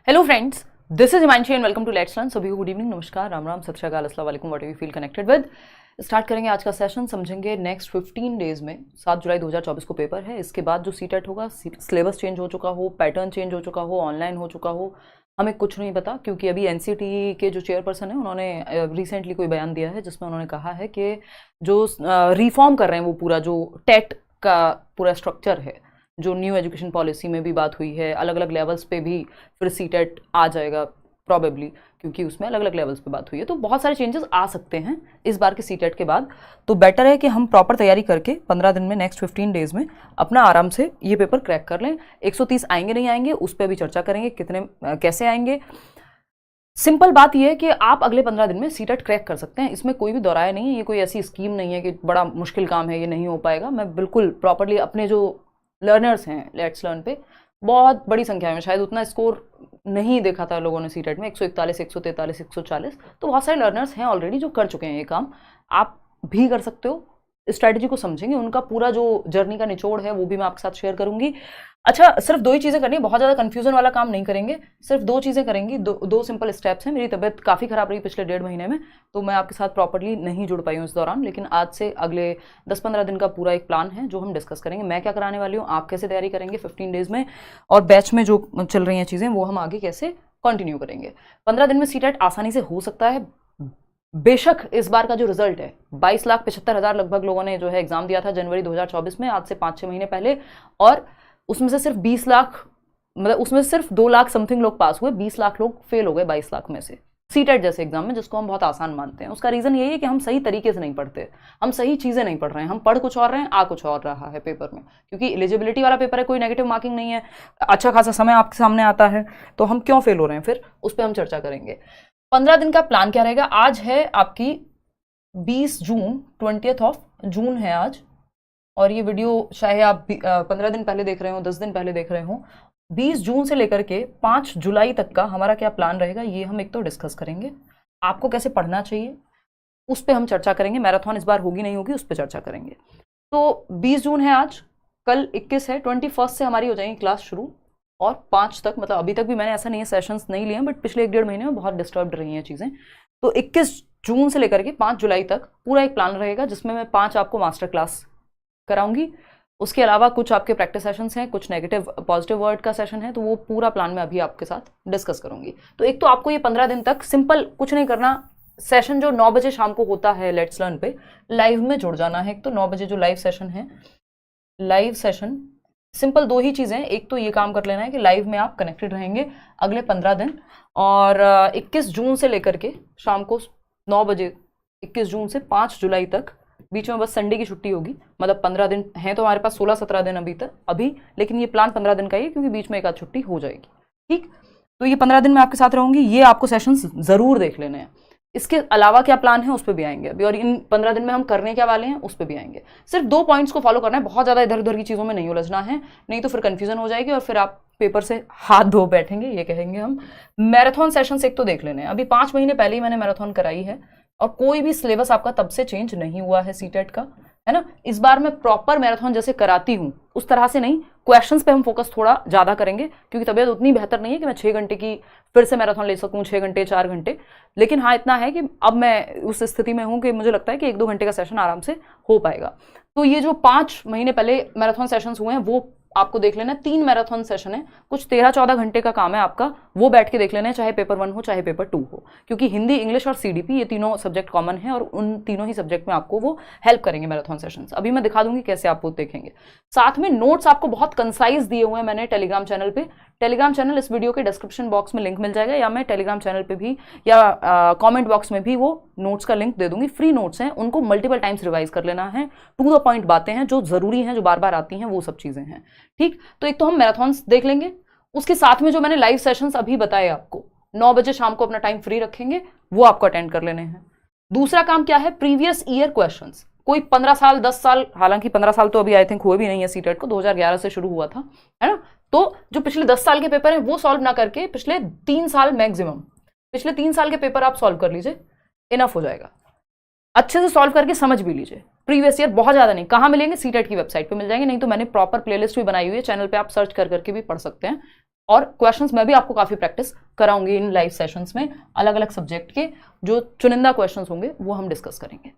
Hello friends, this is Himanshi and welcome to let's learn. सभी को good evening, नमस्कार, राम राम, सत श्री अकाल, अस्सलाम वालेकुम, what ever you feel connected with. Start करेंगे आज का सेशन। समझेंगे नेक्स्ट 15 डेज में 7 जुलाई 2024 को पेपर है। इसके बाद जो सीटेट होगा, सिलेबस चेंज हो चुका हो, पैटर्न चेंज हो चुका हो, ऑनलाइन हो चुका हो, हमें कुछ नहीं पता, क्योंकि अभी एनसीटी के जो चेयरपर्सन है उन्होंने रिसेंटली कोई बयान दिया है जिसमें उन्होंने कहा है कि जो रिफॉर्म कर रहे हैं वो पूरा जो टेट का पूरा स्ट्रक्चर है, जो न्यू एजुकेशन पॉलिसी में भी बात हुई है, अलग अलग लेवल्स पे भी फिर सीटेट आ जाएगा प्रॉबेबली, क्योंकि उसमें अलग अलग लेवल्स पे बात हुई है। तो बहुत सारे चेंजेस आ सकते हैं इस बार के सीटेट के बाद। तो बेटर है कि हम प्रॉपर तैयारी करके 15 दिन में, नेक्स्ट 15 डेज में अपना आराम से ये पेपर क्रैक कर लें। 130 आएंगे नहीं आएंगे उस पर भी चर्चा करेंगे, कितने कैसे आएंगे। सिंपल बात यह है कि आप अगले 15 दिन में सीटेट क्रैक कर सकते हैं, इसमें कोई भी दोराया नहीं है। ये कोई ऐसी स्कीम नहीं है कि बड़ा मुश्किल काम है, ये नहीं हो पाएगा। मैं बिल्कुल प्रॉपरली अपने जो लर्नर्स हैं लेट्स लर्न पे, बहुत बड़ी संख्या में, शायद उतना स्कोर नहीं देखा था लोगों ने सीटेट में, 141, 143, 140, तो बहुत सारे लर्नर्स हैं ऑलरेडी जो कर चुके हैं ये काम। आप भी कर सकते हो। स्ट्रैटेजी को समझेंगे, उनका पूरा जो जर्नी का निचोड़ है वो भी मैं आपके साथ शेयर करूंगी। अच्छा, सिर्फ 2 ही चीज़ें करनी है, बहुत ज़्यादा कंफ्यूजन वाला काम नहीं करेंगे, सिर्फ 2 चीज़ें करेंगी। दो सिंपल स्टेप्स हैं। मेरी तबीयत काफ़ी ख़राब रही पिछले 1.5 महीने में, तो मैं आपके साथ प्रॉपर्ली नहीं जुड़ पाई हूँ इस दौरान, लेकिन आज से अगले 10-15 दिन का पूरा एक प्लान है जो हम डिस्कस करेंगे। मैं क्या कराने वाली हूँ, आप कैसे तैयारी करेंगे 15 डेज में, और बैच में जो चल रही हैं चीज़ें वो हम आगे कैसे कंटिन्यू करेंगे। 15 दिन में सीटेट आसानी से हो सकता है। बेशक इस बार का जो रिजल्ट है, 22,75,000 लगभग लोगों ने जो है एग्जाम दिया था जनवरी 2024 में, आज से 5-6 महीने पहले, और उसमें से सिर्फ 20 लाख, मतलब उसमें से सिर्फ 2 लाख समथिंग लोग पास हुए, 20 लाख लोग फेल हो गए 22 लाख में से सीटेट जैसे एग्जाम में, जिसको हम बहुत आसान मानते हैं। उसका रीजन यही है कि हम सही तरीके से नहीं पढ़ते, हम सही चीजें नहीं पढ़ रहे हैं, हम पढ़ कुछ और रहे हैं, आ कुछ और रहा है पेपर में। क्योंकि एलिजिबिलिटी वाला पेपर है, कोई नेगेटिव मार्किंग नहीं है, अच्छा खासा समय आपके सामने आता है, तो हम क्यों फेल हो रहे हैं फिर, उस पर हम चर्चा करेंगे। 15 दिन का प्लान क्या रहेगा। आज है आपकी 20 जून, 20th ऑफ जून है आज, और ये वीडियो चाहे आप 15 दिन पहले देख रहे हो, 10 दिन पहले देख रहे हो, 20 जून से लेकर के 5 जुलाई तक का हमारा क्या प्लान रहेगा, ये हम एक तो डिस्कस करेंगे। आपको कैसे पढ़ना चाहिए उस पर हम चर्चा करेंगे। मैराथन इस बार होगी नहीं होगी उस पर चर्चा करेंगे। तो 20 जून है आज, कल 21 है, 21 से हमारी हो जाएंगी क्लास शुरू, और 5 तक, मतलब अभी तक भी मैंने ऐसा नहीं है सेशंस नहीं लिए हैं, बट पिछले 1-1.5 महीने में बहुत डिस्टर्ब रही हैं चीज़ें। तो 21 जून से लेकर के 5 जुलाई तक पूरा एक प्लान रहेगा, जिसमें मैं 5 आपको मास्टर क्लास कराऊंगी। उसके अलावा कुछ आपके प्रैक्टिस सेशंस हैं, कुछ नेगेटिव पॉजिटिव वर्ड का सेशन है, तो वो पूरा प्लान मैं अभी आपके साथ डिस्कस करूंगी। तो एक तो आपको ये 15 दिन तक सिंपल कुछ नहीं करना। सेशन जो 9 बजे शाम को होता है लेट्स लर्न पे, लाइव में जुड़ जाना है। एक तो 9 बजे जो लाइव सेशन है, लाइव सेशन सिंपल 2 ही चीज़ें। एक तो ये काम कर लेना है कि लाइव में आप कनेक्टेड रहेंगे अगले 15 दिन, और 21 जून से लेकर के शाम को 9 बजे 21 जून से 5 जुलाई तक, बीच में बस संडे की छुट्टी होगी, मतलब 15 दिन हैं तो हमारे पास 16-17 दिन अभी, लेकिन ये प्लान 15 दिन का ही है, क्योंकि बीच में एक आध छुट्टी हो जाएगी। ठीक, तो ये 15 दिन में आपके साथ रहूंगी। ये आपको सेशंस जरूर देख लेने हैं। इसके अलावा क्या प्लान है उस पर भी आएंगे अभी, और इन 15 दिन में हम करने क्या वाले हैं उस पर भी आएंगे। सिर्फ 2 पॉइंट्स को फॉलो करना है, बहुत ज़्यादा इधर उधर की चीज़ों में नहीं उलझना है, नहीं तो फिर कंफ्यूजन हो जाएगी और फिर आप पेपर से हाथ धो बैठेंगे, ये कहेंगे हम। मैराथन सेशंस एक तो देख लेने हैं। अभी 5 महीने पहले ही मैंने मैराथन कराई है, और कोई भी सिलेबस आपका तब से चेंज नहीं हुआ है सीटेट का, है ना। इस बार मैं प्रॉपर मैराथन जैसे कराती हूँ उस तरह से नहीं, क्वेश्चंस पे हम फोकस थोड़ा ज़्यादा करेंगे, क्योंकि तबीयत उतनी बेहतर नहीं है कि मैं 6 घंटे की फिर से मैराथन ले सकूँ, 6 घंटे 4 घंटे। लेकिन हाँ, इतना है कि अब मैं उस स्थिति में हूँ कि मुझे लगता है कि 1-2 घंटे का सेशन आराम से हो पाएगा। तो ये जो 5 महीने पहले मैराथन सेशंस हुए हैं वो आपको देख लेना है। 3 मैराथन सेशन है, कुछ 13-14 घंटे का काम है आपका, वो बैठ के देख लेना है, चाहे पेपर 1 हो चाहे पेपर 2 हो, क्योंकि हिंदी, इंग्लिश और सीडीपी ये तीनों सब्जेक्ट कॉमन है, और उन तीनों ही सब्जेक्ट में आपको वो हेल्प करेंगे मैराथन सेशंस। अभी मैं दिखा दूंगी कैसे आप वो देखेंगे। साथ में नोट्स आपको बहुत कंसाइज दिए हुए हैं मैंने टेलीग्राम चैनल पे। टेलीग्राम चैनल इस वीडियो के डिस्क्रिप्शन बॉक्स में लिंक मिल जाएगा, या मैं टेलीग्राम चैनल पे भी या कमेंट बॉक्स में भी वो नोट्स का लिंक दे दूंगी। फ्री नोट्स हैं, उनको मल्टीपल टाइम्स रिवाइज कर लेना है। टू द पॉइंट बातें हैं जो जरूरी हैं, जो बार बार आती हैं, वो सब चीजें हैं। ठीक, तो एक तो हम मैराथन्स देख लेंगे, उसके साथ में जो मैंने लाइव सेशंस अभी बताए आपको, 9 बजे शाम को अपना टाइम फ्री रखेंगे, वो आपको अटेंड कर लेने हैं। दूसरा काम क्या है, प्रीवियस ईयर क्वेश्चंस। कोई 15 साल 10 साल, हालांकि 15 साल तो अभी आई थिंक हुए भी नहीं है सीटेट को, 2011 से शुरू हुआ था, है ना। तो जो पिछले 10 साल के पेपर हैं वो सॉल्व ना करके पिछले 3 साल मैक्सिमम, पिछले 3 साल के पेपर आप सॉल्व कर लीजिए, इनफ हो जाएगा। अच्छे से सॉल्व करके समझ भी लीजिए। प्रीवियस ईयर बहुत ज़्यादा नहीं, कहाँ मिलेंगे, सीटेट की वेबसाइट पे मिल जाएंगे, नहीं तो मैंने प्रॉपर प्लेलिस्ट भी बनाई हुई है, चैनल पे आप सर्च कर करके भी पढ़ सकते हैं। और क्वेश्चंस मैं भी आपको काफ़ी प्रैक्टिस कराऊंगी इन लाइव सेशंस में। अलग अलग सब्जेक्ट के जो चुनिंदा क्वेश्चंस होंगे वो हम डिस्कस करेंगे।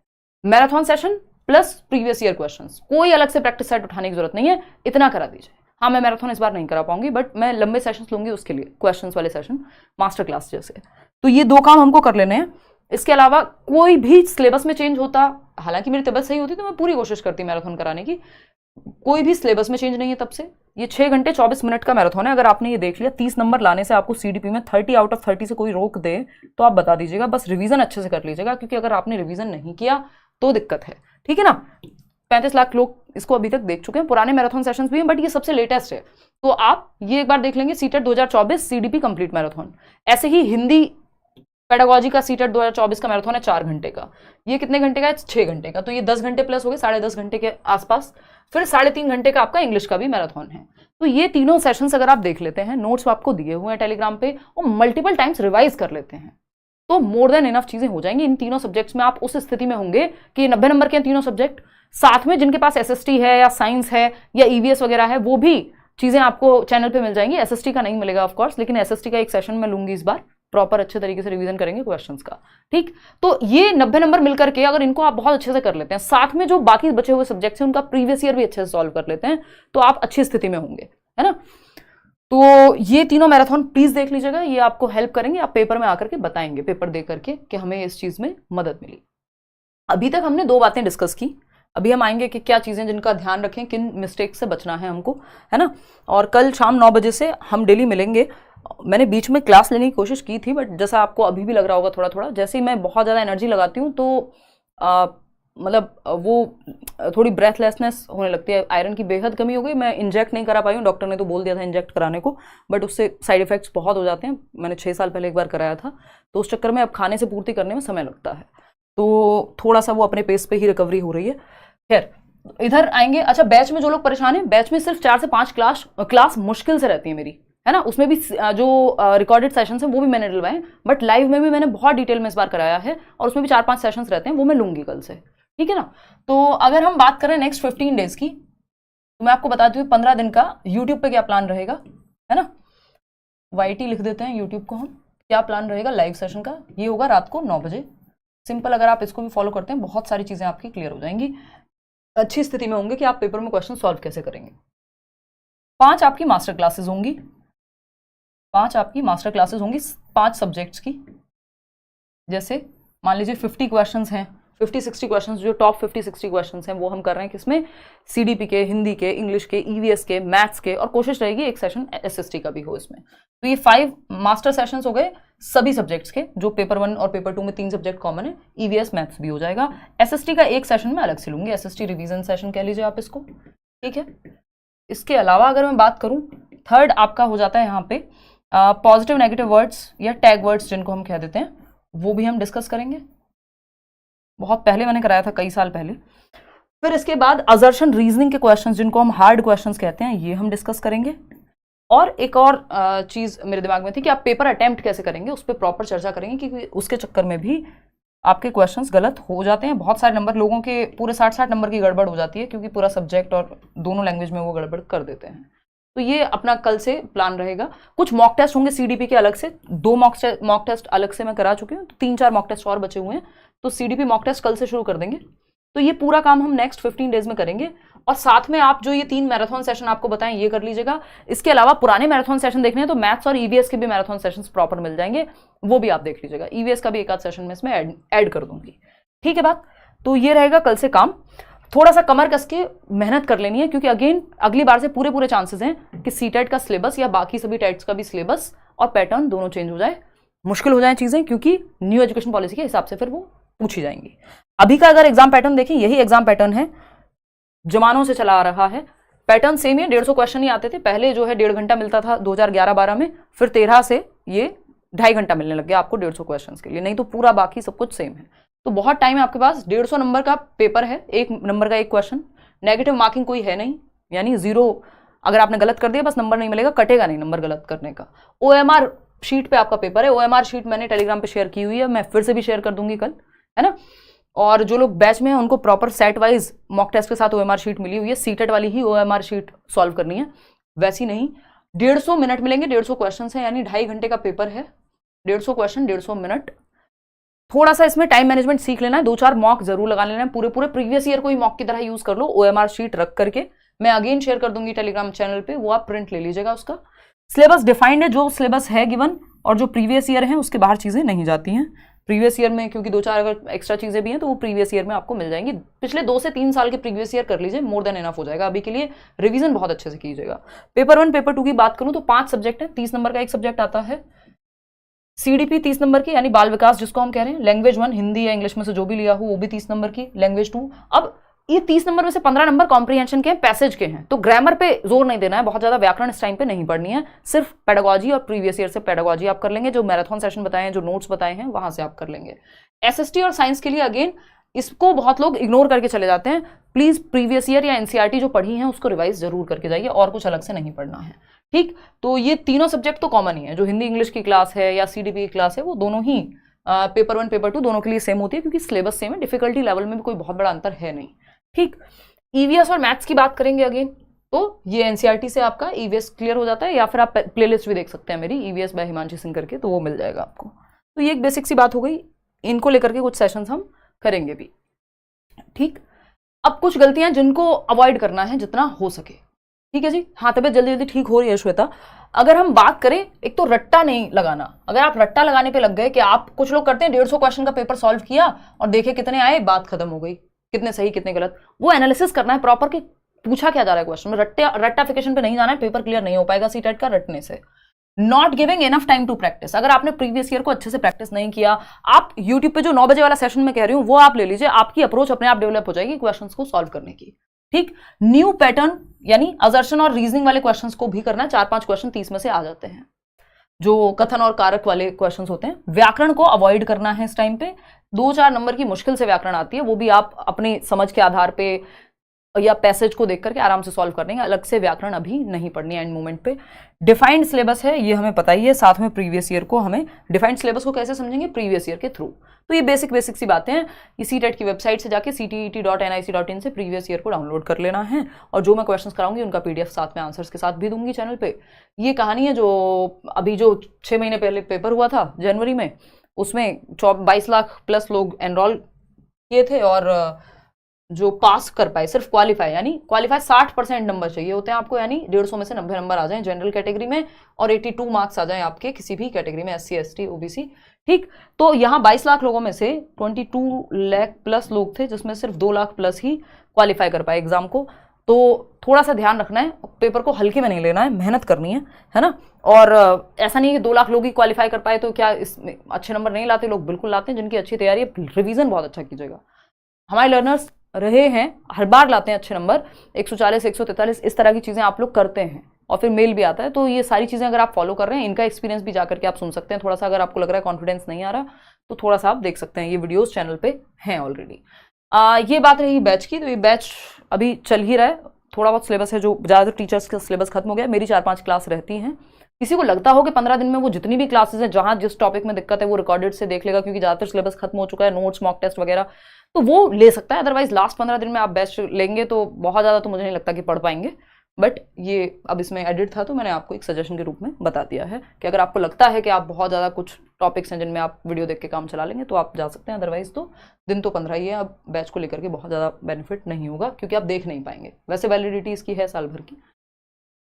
Marathon session plus previous year questions, कोई अलग से प्रैक्टिस सेट उठाने की जरूरत नहीं है, इतना करा दीजिए। हाँ, मैं मैराथन इस बार नहीं करा पाऊंगी, बट मैं लंबे सेशंस लूंगी उसके लिए, क्वेश्चंस वाले सेशन, मास्टर क्लास जैसे। तो ये 2 काम हमको कर लेने हैं। इसके अलावा कोई भी सिलेबस में चेंज होता, हालांकि मेरी तबीयत सही होती तो मैं पूरी कोशिश करती मैराथन कराने की, कोई भी सिलेबस में चेंज नहीं है तब से। ये 6 घंटे 24 मिनट का मैराथन है। अगर आपने ये देख लिया 30 नंबर लाने से आपको सीडीपी में 30 आउट ऑफ 30 से कोई रोक दे तो आप बता दीजिएगा, बस रिवीजन अच्छे से कर लीजिएगा, क्योंकि अगर आपने रिवीजन नहीं किया तो दिक्कत है, ठीक है ना। 35 लाख लोग इसको अभी तक देख चुके हैं, पुराने मैराथन सेशंस भी हैं, बट ये सबसे लेटेस्ट है। तो आप ये एक बार देख लेंगे, सीटेट 2024 सीडीपी कंप्लीट मैराथन। ऐसे ही हिंदी पेडागोजी का सीटेट 2024 का मैराथन है 4 घंटे का, ये कितने घंटे का है? 6 घंटे का। तो ये 10 घंटे प्लस हो गए, 10.5 घंटे के आसपास। फिर 3.5 घंटे का आपका इंग्लिश का भी मैराथन है। तो ये तीनों सेशंस अगर आप देख लेते हैं, नोट्स आपको दिए हुए हैं टेलीग्राम पे, और मल्टीपल टाइम्स रिवाइज कर लेते हैं, तो मोर देन इनफ चीजें हो जाएंगी। इन तीनों सब्जेक्ट्स में आप उस स्थिति में होंगे कि 90 नंबर के तीनों सब्जेक्ट, साथ में जिनके पास एसएसटी है या साइंस है या ईवीएस वगैरह है, वो भी चीजें आपको चैनल पे मिल जाएंगी। एसएसटी का नहीं मिलेगा ऑफ कोर्स, लेकिन एसएसटी का एक सेशन मैं लूंगी इस बार, प्रॉपर अच्छे तरीके से रिवीजन करेंगे क्वेश्चंस का, ठीक। तो ये 90 नंबर मिलकर के अगर इनको आप बहुत अच्छे से कर लेते हैं, साथ में जो बाकी बचे हुए सब्जेक्ट्स हैं उनका प्रीवियस ईयर भी अच्छे से सॉल्व कर लेते हैं, तो आप अच्छी स्थिति में होंगे, है ना। तो ये तीनों मैराथन प्लीज देख लीजिएगा, ये आपको हेल्प करेंगे। आप पेपर में आकर के बताएंगे, पेपर दे करके, कि हमें इस चीज में मदद मिली। अभी तक हमने 2 बातें डिस्कस की, अभी हम आएंगे कि क्या चीजें जिनका ध्यान रखें, किन मिस्टेक से बचना है हमको, है ना। और कल शाम 9 बजे से हम डेली मिलेंगे। मैंने बीच में क्लास लेने की कोशिश की थी, बट जैसा आपको अभी भी लग रहा होगा थोड़ा थोड़ा, जैसे ही मैं बहुत ज़्यादा एनर्जी लगाती हूँ तो मतलब वो थोड़ी ब्रेथलेसनेस होने लगती है, आयरन की बेहद कमी हो गई। मैं इंजेक्ट नहीं करा पाई हूँ, डॉक्टर ने तो बोल दिया था इंजेक्ट कराने को, बट उससे साइड इफेक्ट्स बहुत हो जाते हैं। मैंने 6 साल पहले एक बार कराया था, तो उस चक्कर में अब खाने से पूर्ति करने में समय लगता है, तो थोड़ा सा वो अपने पेस पे ही रिकवरी हो रही है। खैर, इधर आएंगे। अच्छा, बैच में जो लोग परेशान हैं, बैच में सिर्फ 4 से 5 क्लास मुश्किल से रहती है मेरी, है ना। उसमें भी जो रिकॉर्डेड सेशंस हैं वो भी मैंने डलवाए हैं, बट लाइव में भी मैंने बहुत डिटेल में इस बार कराया है, और उसमें भी 4-5 सेशंस रहते हैं, वो मैं लूंगी कल से, ठीक है ना। तो अगर हम बात करें नेक्स्ट 15 डेज की, तो मैं आपको बताती हूँ 15 दिन का यूट्यूब पे क्या प्लान रहेगा, है ना। YT लिख देते हैं यूट्यूब को हम, क्या प्लान रहेगा लाइव सेशन का। ये होगा रात को 9 बजे। सिंपल, अगर आप इसको भी फॉलो करते हैं, बहुत सारी चीजें आपकी क्लियर हो जाएंगी, अच्छी स्थिति में होंगे कि आप पेपर में क्वेश्चन सॉल्व कैसे करेंगे। 5 आपकी मास्टर क्लासेस होंगी, 5 आपकी मास्टर क्लासेस होंगी 5 सब्जेक्ट्स की। जैसे मान लीजिए 50 क्वेश्चंस हैं, 50-60 क्वेश्चंस, जो टॉप 50-60 क्वेश्चंस हैं वो हम कर रहे हैं किसमें, सीडीपी के, हिंदी के, इंग्लिश के, ईवीएस के, मैथ्स के, और कोशिश रहेगी एक सेशन एसएसटी का भी हो इसमें। तो ये 5 मास्टर सेशंस हो गए सभी सब्जेक्ट्स के, जो पेपर 1 और पेपर 2 में 3 सब्जेक्ट कॉमन है, ईवीएस मैथ्स भी हो जाएगा। एसएसटी का एक सेशन में अलग से लूंगी, एसएसटी रिवीजन सेशन कह लीजिए आप इसको, ठीक है। इसके अलावा अगर मैं बात करूं, थर्ड आपका हो जाता है यहाँ पे पॉजिटिव नेगेटिव वर्ड्स या टैग वर्ड्स जिनको हम कह देते हैं, वो भी हम डिस्कस करेंगे। बहुत पहले मैंने कराया था, कई साल पहले। फिर इसके बाद असर्शन रीजनिंग के क्वेश्चंस, जिनको हम हार्ड क्वेश्चंस कहते हैं, ये हम डिस्कस करेंगे। और एक और चीज मेरे दिमाग में थी कि आप पेपर अटेम्प्ट कैसे करेंगे, उस पर प्रॉपर चर्चा करेंगे, क्योंकि उसके चक्कर में भी आपके क्वेश्चंस गलत हो जाते हैं। बहुत सारे नंबर, लोगों के पूरे 60-60 नंबर की गड़बड़ हो जाती है, क्योंकि पूरा सब्जेक्ट और दोनों लैंग्वेज में वो गड़बड़ कर देते हैं। तो ये अपना कल से प्लान रहेगा। कुछ मॉक टेस्ट होंगे सीडीपी के अलग से, 2 मॉक टेस्ट अलग से मैं करा चुकी हूँ, तो 3-4 मॉक टेस्ट और बचे हुए हैं, तो सीडीपी मॉक टेस्ट कल से शुरू कर देंगे। तो ये पूरा काम हम नेक्स्ट 15 डेज में करेंगे। और साथ में आप जो ये 3 मैराथन सेशन आपको बताएं, ये कर लीजिएगा। इसके अलावा पुराने मैराथन सेशन देखने हैं तो मैथ्स और ईवीएस के भी मैराथन सेशंस प्रॉपर मिल जाएंगे, वो भी आप देख लीजिएगा। ईवीएस का भी एक आध सेशन में इसमें ऐड कर दूंगी, ठीक है बात। तो ये रहेगा कल से काम। थोड़ा सा कमर कस के मेहनत कर लेनी है, क्योंकि अगेन अगली बार से पूरे चांसेस हैं कि सीटेट का सिलेबस या बाकी सभी टेट्स का भी सिलेबस और पैटर्न दोनों चेंज हो जाए, मुश्किल हो जाए चीजें, क्योंकि न्यू एजुकेशन पॉलिसी के हिसाब से फिर वो पूछी जाएंगी। अभी का अगर एग्जाम पैटर्न देखें, यही एग्जाम पैटर्न है, जमानों से चला आ रहा है, पैटर्न सेम ही है। 150 क्वेश्चन ही आते थे पहले, जो है 1.5 घंटा मिलता था 2011-12 में, फिर 13 से ये 2.5 घंटा मिलने लग गया आपको 150 क्वेश्चन के लिए, नहीं तो पूरा बाकी सब कुछ सेम है। तो बहुत टाइम है आपके पास। 150 नंबर का पेपर है, 1 नंबर का 1 क्वेश्चन, नेगेटिव मार्किंग कोई है नहीं, यानी 0। अगर आपने गलत कर दिया बस नंबर नहीं मिलेगा, कटेगा नहीं नंबर गलत करने का। OMR शीट पे आपका पेपर है, OMR शीट मैंने टेलीग्राम पे शेयर की हुई है, मैं फिर से भी शेयर कर दूंगी कल, है ना। और जो लोग बैच में हैं उनको proper set wise mock test के साथ OMR शीट मिली हुई है, सीटेट वाली ही OMR शीट सॉल्व करनी है, वैसी नहीं। 150 मिनट मिलेंगे, 150 क्वेश्चन है, यानी 2.5 घंटे का पेपर है, 150 क्वेश्चन 150 मिनट। थोड़ा सा इसमें टाइम मैनेजमेंट सीख लेना है, 2-4 मॉक जरूर लगा लेना है, पूरे प्रीवियस ईयर को ही मॉक की तरह यूज कर लो, OMR शीट रख करके। मैं अगेन शेयर कर दूंगी टेलीग्राम चैनल पे, वो आप प्रिंट ले लीजिएगा। उसका सिलेबस डिफाइंड है, जो सिलेबस है गिवन, और जो प्रीवियस ईयर है उसके बाहर चीजें नहीं जाती हैं प्रीवियस ईयर में, क्योंकि 2-4 अगर एक्स्ट्रा चीजें भी हैं तो वो प्रीवियस ईयर में आपको मिल जाएंगी। पिछले 2 से 3 साल के प्रीवियस ईयर कर लीजिए, मोर देन इनफ हो जाएगा। अभी के लिए रिवीजन बहुत अच्छे से कीजिएगा। पेपर 1 पेपर 2 की बात करूं तो 5 सब्जेक्ट है, 30 नंबर का एक सब्जेक्ट आता है। CDP 30 नंबर की, यानी बाल विकास जिसको हम कह रहे हैं। लैंग्वेज 1 हिंदी या इंग्लिश में से जो भी लिया हो वो भी 30 नंबर की। लैंग्वेज 2, अब ये 30 नंबर में से 15 नंबर कॉम्प्रिहेंशन के हैं, पैसेज के हैं, तो ग्रामर पे जोर नहीं देना है, बहुत ज्यादा व्याकरण इस टाइम पे नहीं पढ़नी है। सिर्फ पेडागोजी और प्रीवियस ईयर से पेडागोजी आप कर लेंगे, जो मैराथन सेशन बताए हैं, जो नोट्स बताए हैं, वहां से आप कर लेंगे। SST और साइंस के लिए अगेन इसको बहुत लोग इग्नोर करके चले जाते हैं। प्लीज प्रीवियस ईयर या NCERT जो पढ़ी है उसको रिवाइज जरूर करके जाइए, और कुछ अलग से नहीं पढ़ना है, ठीक। तो ये तीनों सब्जेक्ट तो कॉमन ही है, जो हिंदी इंग्लिश की क्लास है या CDP की क्लास है, वो दोनों ही पेपर 1 पेपर 2 दोनों के लिए सेम होती है, क्योंकि सिलेबस सेम है, डिफिकल्टी लेवल में भी कोई बहुत बड़ा अंतर है नहीं, ठीक। EVS और मैथ्स की बात करेंगे अगेन, तो ये NCERT से आपका EVS क्लियर हो जाता है, या फिर आप प्लेलिस्ट भी देख सकते हैं मेरी, EVS बाय हिमांशी सिंह करके, तो वो मिल जाएगा आपको। तो ये एक बेसिक सी बात हो गई, इनको लेकर के कुछ सेशंस हम करेंगे भी, ठीक। अब कुछ गलतियां जिनको अवॉइड करना है जितना हो सके, ठीक है जी। हाँ, तबियत जल्दी जल्दी ठीक हो रही है श्वेता। अगर हम बात करें, एक तो रट्टा नहीं लगाना। अगर आप रट्टा लगाने पे लग गए कि आप, कुछ लोग करते हैं 150 क्वेश्चन का पेपर सॉल्व किया और देखे कितने आए, बात खत्म हो गई, कितने सही कितने गलत, वो एनालिसिस करना है प्रॉपर कि पूछा क्या जा रहा है क्वेश्चन में। रट्टाफिकेशन पे नहीं जाना है, पेपर क्लियर नहीं हो पाएगा सीटेट का रटने से। Not giving enough time to practise. अगर आपने प्रीवियस ईयर को अच्छे से प्रैक्टिस नहीं किया, आप यूट्यूब पे जो 9 बजे वाला सेशन में कह रही हूँ वो आप ले लीजिए, आपकी अप्रोच अपने आप डेवलप हो जाएगी क्वेश्चंस को सॉल्व करने की, ठीक। न्यू पैटर्न यानी असर्शन और रीजनिंग वाले क्वेश्चंस को भी करना है, 4-5 क्वेश्चन 30 में से आ जाते हैं, जो कथन और कारक वाले क्वेश्चंस होते हैं। व्याकरण को अवॉइड करना है इस टाइम पे, 2-4 नंबर की मुश्किल से व्याकरण आती है, वो भी आप अपनी समझ के आधार पे या पैसेज को देख करके आराम से सॉल्व कर लेंगे, अलग से व्याकरण अभी नहीं पढ़नी है एंड मोमेंट पे। डिफाइंड सिलेबस है, ये हमें पता ही है, साथ में प्रीवियस ईयर को हमें डिफाइंड सिलेबस को कैसे समझेंगे, प्रीवियस ईयर के थ्रू। तो ये बेसिक सी बातें हैं। ये सीटेट की वेबसाइट से जाके ctet.nic.in से प्रीवियस ईयर को डाउनलोड कर लेना है, और जो मैं क्वेश्चंस कराऊंगी उनका PDF साथ में आंसर्स के साथ भी दूंगी चैनल पे। ये कहानी है जो अभी जो 6 महीने पहले पेपर हुआ था जनवरी में, उसमें 22 लाख प्लस लोग एनरोल किए थे, और जो पास कर पाए सिर्फ क्वालिफाई, यानी क्वालिफाई 60% नंबर चाहिए होते हैं आपको, यानी 150 में से 90 नंबर आ जाएं जनरल कैटेगरी में, और 82 मार्क्स आ जाएं आपके किसी भी कैटेगरी में, SC ST OBC, ठीक। तो यहाँ 22 लाख लोगों में से 22 लाख प्लस लोग थे, जिसमें सिर्फ 2 लाख प्लस ही क्वालिफाई कर पाए एग्जाम को। तो थोड़ा सा ध्यान रखना है, पेपर को हल्के में नहीं लेना है, मेहनत करनी है ना। और ऐसा नहीं है कि 2 लाख लोग ही क्वालिफाई कर पाए तो क्या इसमें अच्छे नंबर नहीं लाते, लोग बिल्कुल लाते हैं, जिनकी अच्छी तैयारी है, रिवीजन बहुत अच्छा कीजिएगा। हमारे लर्नर्स रहे हैं, हर बार लाते हैं अच्छे नंबर, 140 143 इस तरह की चीज़ें आप लोग करते हैं, और फिर मेल भी आता है। तो ये सारी चीज़ें अगर आप फॉलो कर रहे हैं, इनका एक्सपीरियंस भी जाकर के आप सुन सकते हैं। थोड़ा सा अगर आपको लग रहा है कॉन्फिडेंस नहीं आ रहा, तो थोड़ा सा आप देख सकते हैं, ये वीडियोस चैनल पे हैं ऑलरेडी। ये बात रही बैच की, तो ये बैच अभी चल ही रहा है, थोड़ा बहुत सिलेबस है, जो ज़्यादातर टीचर्स का सिलेबस खत्म हो गया। मेरी 4-5 क्लास रहती हैं। किसी को लगता हो कि 15 दिन में वो जितनी भी क्लासेस हैं, जहाँ जिस टॉपिक में दिक्कत है वो रिकॉर्डेड से देख लेगा, क्योंकि ज़्यादातर सिलेबस खत्म हो चुका है, नोट्स मॉक टेस्ट वगैरह, तो वो ले सकता है। अदरवाइज लास्ट 15 दिन में आप बैच लेंगे तो बहुत ज़्यादा तो मुझे नहीं लगता कि पढ़ पाएंगे, बट ये अब इसमें एडिट था तो मैंने आपको एक सजेशन के रूप में बता दिया है कि अगर आपको लगता है कि आप बहुत ज़्यादा कुछ टॉपिक्स हैं जिनमें आप वीडियो देख के काम चला लेंगे तो आप जा सकते हैं, अदरवाइज तो दिन तो 15 ही है। अब बैच को लेकर के बहुत ज़्यादा बेनिफिट नहीं होगा, क्योंकि आप देख नहीं पाएंगे, वैसे वैलिडिटी इसकी है साल भर की।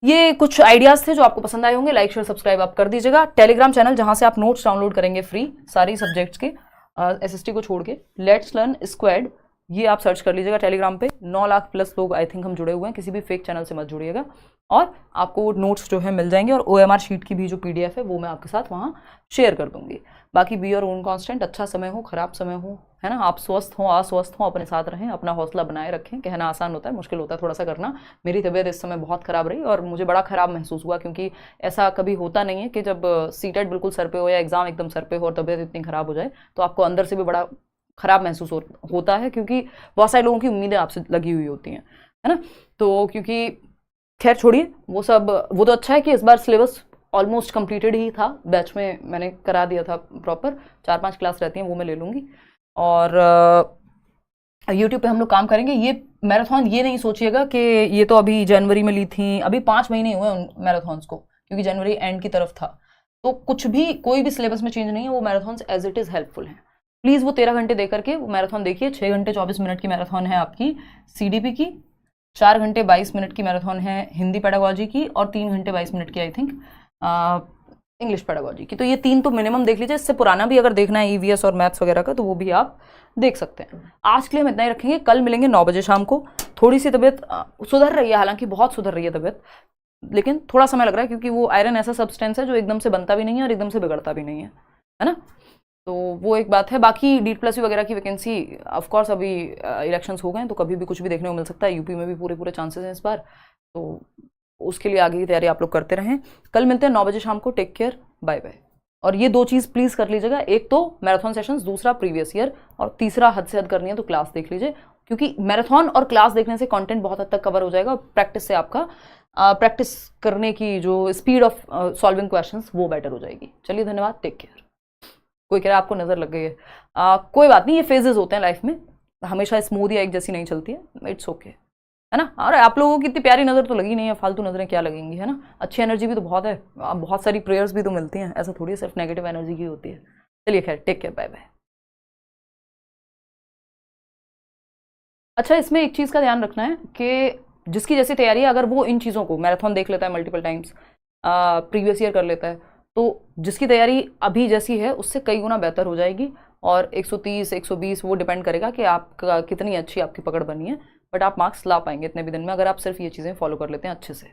ये कुछ आइडियाज थे जो आपको पसंद आए होंगे, लाइक शेयर सब्सक्राइब आप कर दीजिएगा। टेलीग्राम चैनल जहां से आप नोट्स डाउनलोड करेंगे फ्री सारी सब्जेक्ट्स के, SST को छोड़ के, लेट्स लर्न स्क्वाड, ये आप सर्च कर लीजिएगा टेलीग्राम पे। 9 लाख प्लस लोग आई थिंक हम जुड़े हुए हैं, किसी भी फेक चैनल से मत जुड़िएगा, और आपको नोट्स जो है मिल जाएंगे, और OMR शीट की भी जो PDF है वो मैं आपके साथ वहाँ शेयर कर दूंगी। बाकी बी योर ओन कांस्टेंट, अच्छा समय हो खराब समय हो, है ना, आप स्वस्थ हो अस्वस्थ हो, अपने साथ रहें, अपना हौसला बनाए रखें। कहना आसान होता है, मुश्किल होता है थोड़ा सा करना। मेरी तबीयत इस समय बहुत ख़राब रही और मुझे बड़ा ख़राब महसूस हुआ, क्योंकि ऐसा कभी होता नहीं है कि जब सीटेट बिल्कुल सर पे हो या एग्ज़ाम एकदम सर पे हो और तबीयत इतनी ख़राब हो जाए, तो आपको अंदर से भी बड़ा ख़राब महसूस होता है, क्योंकि बहुत सारे लोगों की उम्मीदें आपसे लगी हुई होती हैं, है ना। तो क्योंकि खैर छोड़िए वो सब, वो तो अच्छा है कि इस बार सिलेबस ऑलमोस्ट कंप्लीटेड ही था, बैच में मैंने करा दिया था प्रॉपर, 4-5 क्लास रहती हैं वो मैं ले लूँगी, और यूट्यूब पे हम लोग काम करेंगे। ये मैराथन ये नहीं सोचिएगा कि ये तो अभी जनवरी में ली थी, अभी 5 महीने हुए उन मैराथन्स को, क्योंकि जनवरी एंड की तरफ था। तो कुछ भी कोई भी सिलेबस में चेंज नहीं है, वो marathon as it is helpful हैं। प्लीज़ वो 13 घंटे दे करके वो मैराथन देखिए। 6 घंटे 24 मिनट की मैराथन है आपकी CDP की, 4 घंटे 22 मिनट की मैराथन है हिंदी पेडागोजी की, और 3 घंटे 22 मिनट की आई थिंक इंग्लिश पेडागोजी की। तो ये 3 तो मिनिमम देख लीजिए। इससे पुराना भी अगर देखना है EVS और मैथ्स वगैरह का तो वो भी आप देख सकते हैं। आज के लिए हम इतना ही रखेंगे। कल मिलेंगे 9 बजे शाम को। थोड़ी सी तबीयत सुधर रही है, हालांकि बहुत सुधर रही है तबीयत, लेकिन थोड़ा समय लग रहा है क्योंकि वो आयरन ऐसा सब्सटेंस है जो एकदम से बनता भी नहीं है और एकदम से बिगड़ता भी नहीं है ना। तो वो एक बात है। बाकी DEET+U वगैरह की वैकेंसी ऑफकोर्स अभी इलेक्शंस हो गए हैं तो कभी भी कुछ भी देखने को मिल सकता है। यूपी में भी पूरे चांसेस हैं इस बार, तो उसके लिए आगे की तैयारी आप लोग करते रहें। कल मिलते हैं 9 बजे शाम को। Take care, bye bye. और ये 2 चीज़ प्लीज़ कर लीजिएगा, एक तो मैराथन सेशंस, दूसरा प्रीवियस ईयर, और तीसरा हद से हद करनी है तो क्लास देख लीजिए, क्योंकि मैराथन और क्लास देखने से कंटेंट बहुत हद तक कवर हो जाएगा। प्रैक्टिस से आपका प्रैक्टिस करने की जो स्पीड ऑफ सॉल्विंग क्वेश्चंस वो बेटर हो जाएगी। चलिए धन्यवाद, टेक केयर। कोई कह रहा है आपको नज़र लग गई है, कोई बात नहीं, ये फेजेस होते हैं लाइफ में, हमेशा स्मूथ या एक जैसी नहीं चलती है, इट्स ओके, है ना। और आप लोगों की इतनी प्यारी नज़र तो लगी नहीं है, फालतू नज़रें क्या लगेंगी, है ना। अच्छी एनर्जी भी तो बहुत है, बहुत सारी प्रेयर्स भी तो मिलती हैं, ऐसा थोड़ी सिर्फ नेगेटिव एनर्जी की होती है। चलिए खैर, टेक केयर, बाय बाय। अच्छा, इसमें एक चीज़ का ध्यान रखना है कि जिसकी जैसी तैयारी है, अगर वो इन चीज़ों को मैराथन देख लेता है मल्टीपल टाइम्स, प्रीवियस ईयर कर लेता है, तो जिसकी तैयारी अभी जैसी है उससे कई गुना बेहतर हो जाएगी। और 130 120 वो डिपेंड करेगा कि आपका कितनी अच्छी आपकी पकड़ बनी है, बट आप मार्क्स ला पाएंगे इतने भी दिन में अगर आप सिर्फ ये चीज़ें फॉलो कर लेते हैं अच्छे से।